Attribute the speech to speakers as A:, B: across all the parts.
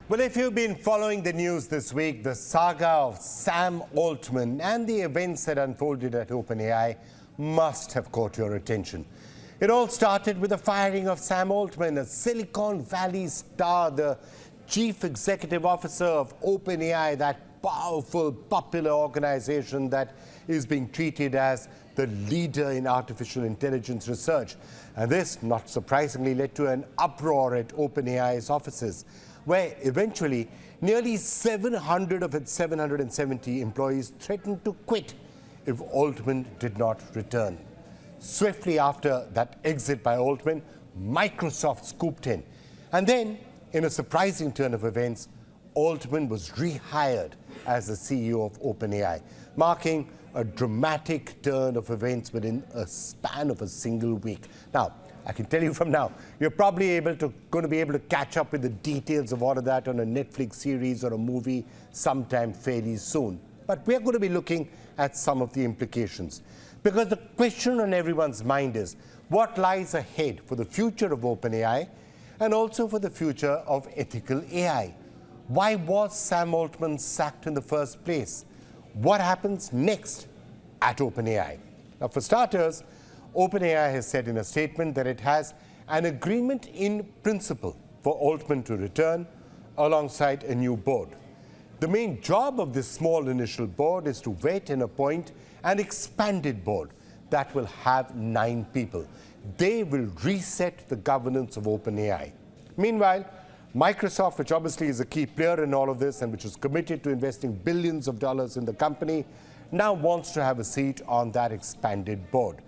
A: Well, if you've been following the news this week, the saga of Sam Altman and the events that unfolded at OpenAI must have caught your attention. It all started with the firing of Sam Altman, a Silicon Valley star, the chief executive officer of OpenAI, that powerful, popular organization that is being treated as the leader in artificial intelligence research. And this, not surprisingly, led to an uproar at OpenAI's offices, where eventually nearly 700 of its 770 employees threatened to quit if Altman did not return. Swiftly after that exit by Altman, Microsoft scooped in. And then, in a surprising turn of events, Altman was rehired as the CEO of OpenAI, marking a dramatic turn of events within a span of a single week. Now, I can tell you from now, you're probably going to be able to catch up with the details of all of that on a Netflix series or a movie sometime fairly soon. But we're going to be looking at some of the implications. Because the question on everyone's mind is, what lies ahead for the future of OpenAI and also for the future of ethical AI? Why was Sam Altman sacked in the first place? What happens next at OpenAI? Now, for starters, OpenAI has said in a statement that it has an agreement in principle for Altman to return alongside a new board. The main job of this small initial board is to vet and appoint an expanded board that will have 9 people. They will reset the governance of OpenAI. Meanwhile, Microsoft, which obviously is a key player in all of this and which is committed to investing billions of dollars in the company, now wants to have a seat on that expanded board.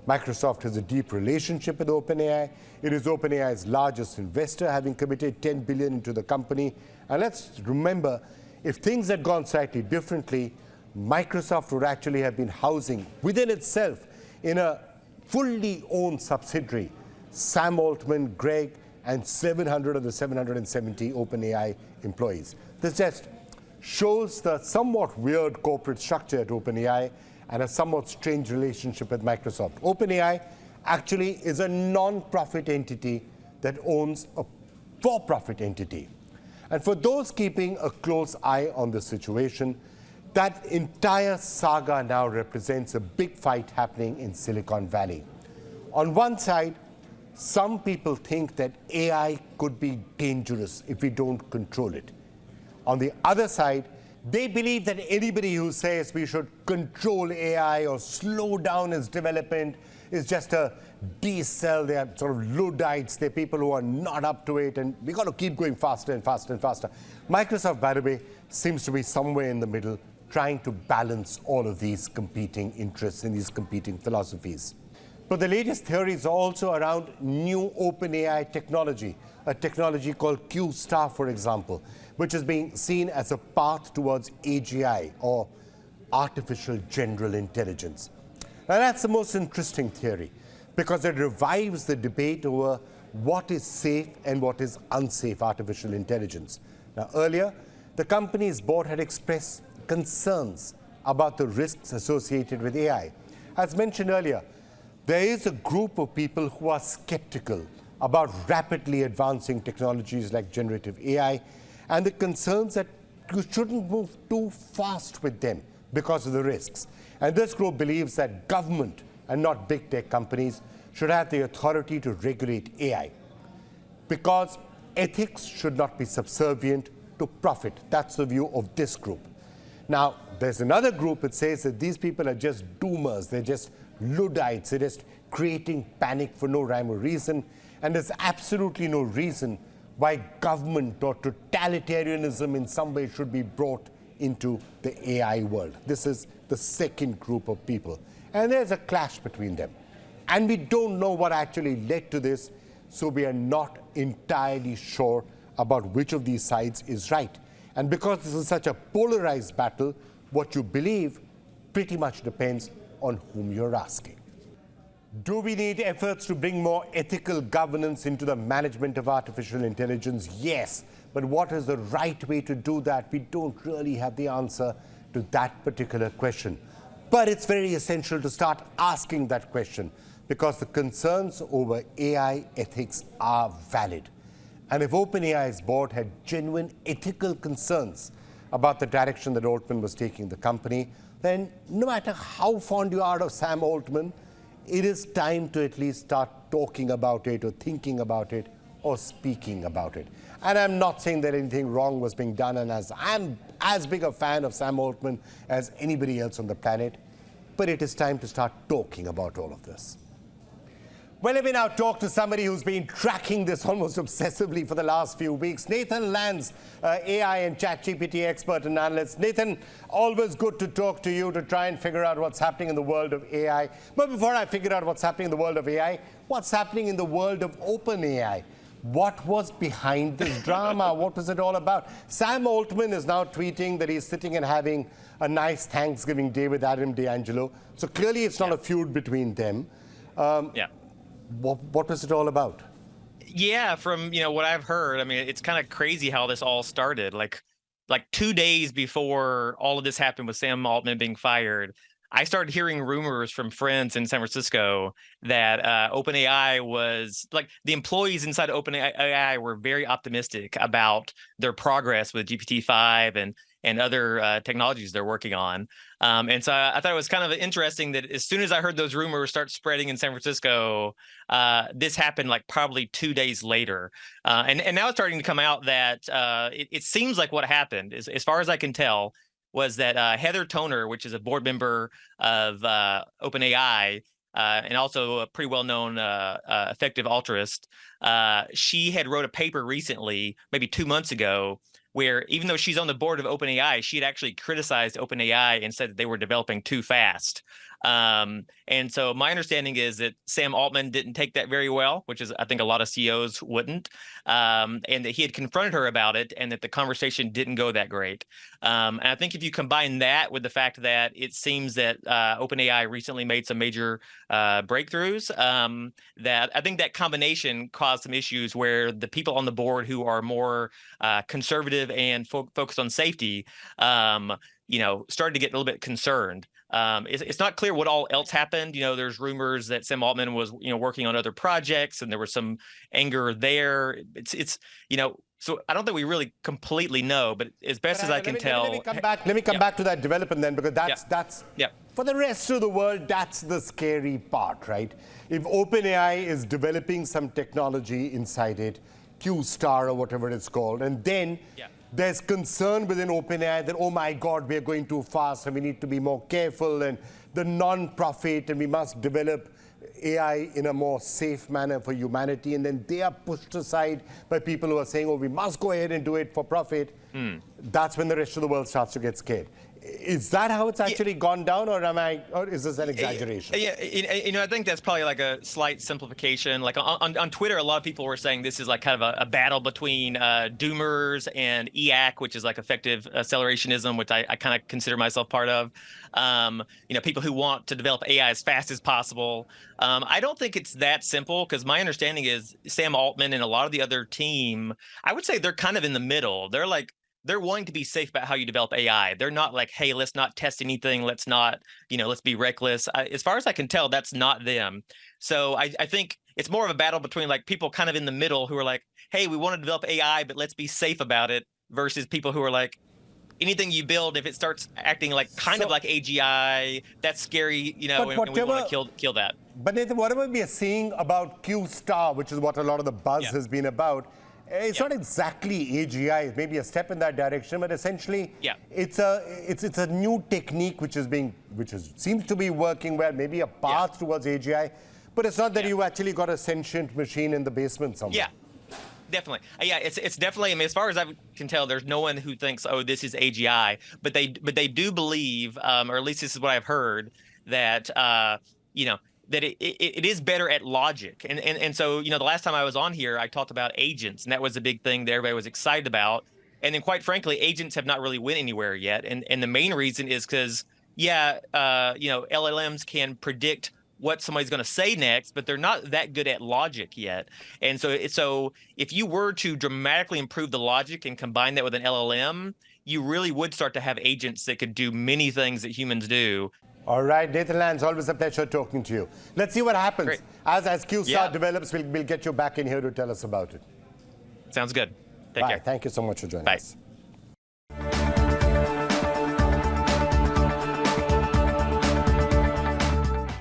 A: Microsoft has a deep relationship with OpenAI. It is OpenAI's largest investor, having committed $10 billion into the company. And let's remember, if things had gone slightly differently, Microsoft would actually have been housing within itself, in a fully owned subsidiary, Sam Altman, Greg, and 700 of the 770 OpenAI employees. This just shows the somewhat weird corporate structure at OpenAI and a somewhat strange relationship with Microsoft. OpenAI actually is a non-profit entity that owns a for-profit entity. And for those keeping a close eye on the situation, that entire saga now represents a big fight happening in Silicon Valley. On one side, some people think that AI could be dangerous if we don't control it. On the other side, they believe that anybody who says we should control AI or slow down its development is just a D-cell. They are sort of Luddites. They're people who are not up to it, and we've got to keep going faster and faster and faster. Microsoft, by the way, seems to be somewhere in the middle, trying to balance all of these competing interests and these competing philosophies. But the latest theories are also around new OpenAI technology, a technology called Q-Star, for example, which is being seen as a path towards AGI, or artificial general intelligence. Now, that's the most interesting theory, because it revives the debate over what is safe and what is unsafe artificial intelligence. Now, earlier, the company's board had expressed concerns about the risks associated with AI. As mentioned earlier, there is a group of people who are skeptical about rapidly advancing technologies like generative AI, and the concerns that you shouldn't move too fast with them because of the risks. And this group believes that government and not big tech companies should have the authority to regulate AI, because ethics should not be subservient to profit. That's the view of this group. Now, there's another group that says that these people are just doomers, they're just Luddites, they're just creating panic for no rhyme or reason, and there's absolutely no reason why government or totalitarianism in some way should be brought into the AI world. This is the second group of people, and there's a clash between them. And we don't know what actually led to this, so we are not entirely sure about which of these sides is right. And because this is such a polarized battle, what you believe pretty much depends on whom you're asking. Do we need efforts to bring more ethical governance into the management of artificial intelligence? Yes. But what is the right way to do that? We don't really have the answer to that particular question. But it's very essential to start asking that question, because the concerns over AI ethics are valid. And if OpenAI's board had genuine ethical concerns about the direction that Altman was taking the company, then no matter how fond you are of Sam Altman, it is time to at least start talking about it or thinking about it or speaking about it. And I'm not saying that anything wrong was being done, and as I'm as big a fan of Sam Altman as anybody else on the planet, but it is time to start talking about all of this. Well, let me now talk to somebody who's been tracking this almost obsessively for the last few weeks. Nathan Lands, AI and ChatGPT expert and analyst. Nathan, always good to talk to you to try and figure out what's happening in the world of AI. But before I figure out what's happening in the world of AI, what's happening in the world of OpenAI? What was behind this drama? What was it all about? Sam Altman is now tweeting that he's sitting and having a nice Thanksgiving day with Adam D'Angelo. So clearly it's not a feud between them. What was it all about?
B: Yeah, from what I've heard, I mean, it's kind of crazy how this all started. Like 2 days before all of this happened with Sam Altman being fired, I started hearing rumors from friends in San Francisco that OpenAI was like the employees inside OpenAI were very optimistic about their progress with GPT-5 and other technologies they're working on. And so I thought it was kind of interesting that as soon as I heard those rumors start spreading in San Francisco, this happened like probably 2 days later. And now it's starting to come out that it seems like what happened, is, as far as I can tell, was that Heather Toner, which is a board member of OpenAI, and also a pretty well-known effective altruist, she had wrote a paper recently, maybe 2 months ago, where even though she's on the board of OpenAI, she had actually criticized OpenAI and said that they were developing too fast. And so my understanding is that Sam Altman didn't take that very well, which is, I think, a lot of CEOs wouldn't, and that he had confronted her about it and that the conversation didn't go that great. And I think if you combine that with the fact that it seems that OpenAI recently made some major breakthroughs, that I think that combination caused some issues where the people on the board who are more conservative and focused on safety, started to get a little bit concerned. It's not clear what all else happened. There's rumors that Sam Altman was, working on other projects, and there was some anger there. So I don't think we really completely know, but as best as I can tell.
A: Let me come back to that development then, because that's for the rest of the world, that's the scary part, right? If OpenAI is developing some technology inside it, Q-Star or whatever it's called, and then there's concern within OpenAI that, oh my God, we're going too fast and we need to be more careful, and the non-profit, and we must develop AI in a more safe manner for humanity, and then they are pushed aside by people who are saying, oh, we must go ahead and do it for profit. That's when the rest of the world starts to get scared. Is that how it's actually gone down, or is this an exaggeration?
B: Yeah, I think that's probably like a slight simplification. Like on Twitter, a lot of people were saying this is like kind of a battle between doomers and EAC, which is like effective accelerationism, which I kind of consider myself part of. People who want to develop AI as fast as possible. I don't think it's that simple, because my understanding is Sam Altman and a lot of the other team, I would say they're kind of in the middle. They're wanting to be safe about how you develop AI. They're not like, hey, let's not test anything. Let's not, let's be reckless. As far as I can tell, that's not them. So I think it's more of a battle between like people kind of in the middle who are like, hey, we want to develop AI, but let's be safe about it, versus people who are like, anything you build, if it starts acting like kind of like AGI, that's scary, and we want to kill that.
A: But Nathan, whatever we are seeing about Q-Star, which is what a lot of the buzz has been about, it's not exactly AGI. It's maybe a step in that direction, but essentially, it's a new technique which seems to be working well. Maybe a path towards AGI, but it's not that you actually got a sentient machine in the basement somewhere.
B: Yeah, definitely. It's definitely. I mean, as far as I can tell, there's no one who thinks, oh, this is AGI, but they do believe, or at least this is what I've heard, that that it is better at logic. And so, the last time I was on here, I talked about agents, and that was a big thing that everybody was excited about. And then quite frankly, agents have not really went anywhere yet. And the main reason is because, LLMs can predict what somebody's going to say next, but they're not that good at logic yet. And so if you were to dramatically improve the logic and combine that with an LLM, you really would start to have agents that could do many things that humans do.
A: All right, Nathan Lands, always a pleasure talking to you. Let's see what happens.
B: Great.
A: As Q-Star develops, we'll get you back in here to tell us about it.
B: Sounds good. Take
A: Bye.
B: care.
A: Thank you so much for joining
B: Bye.
A: us.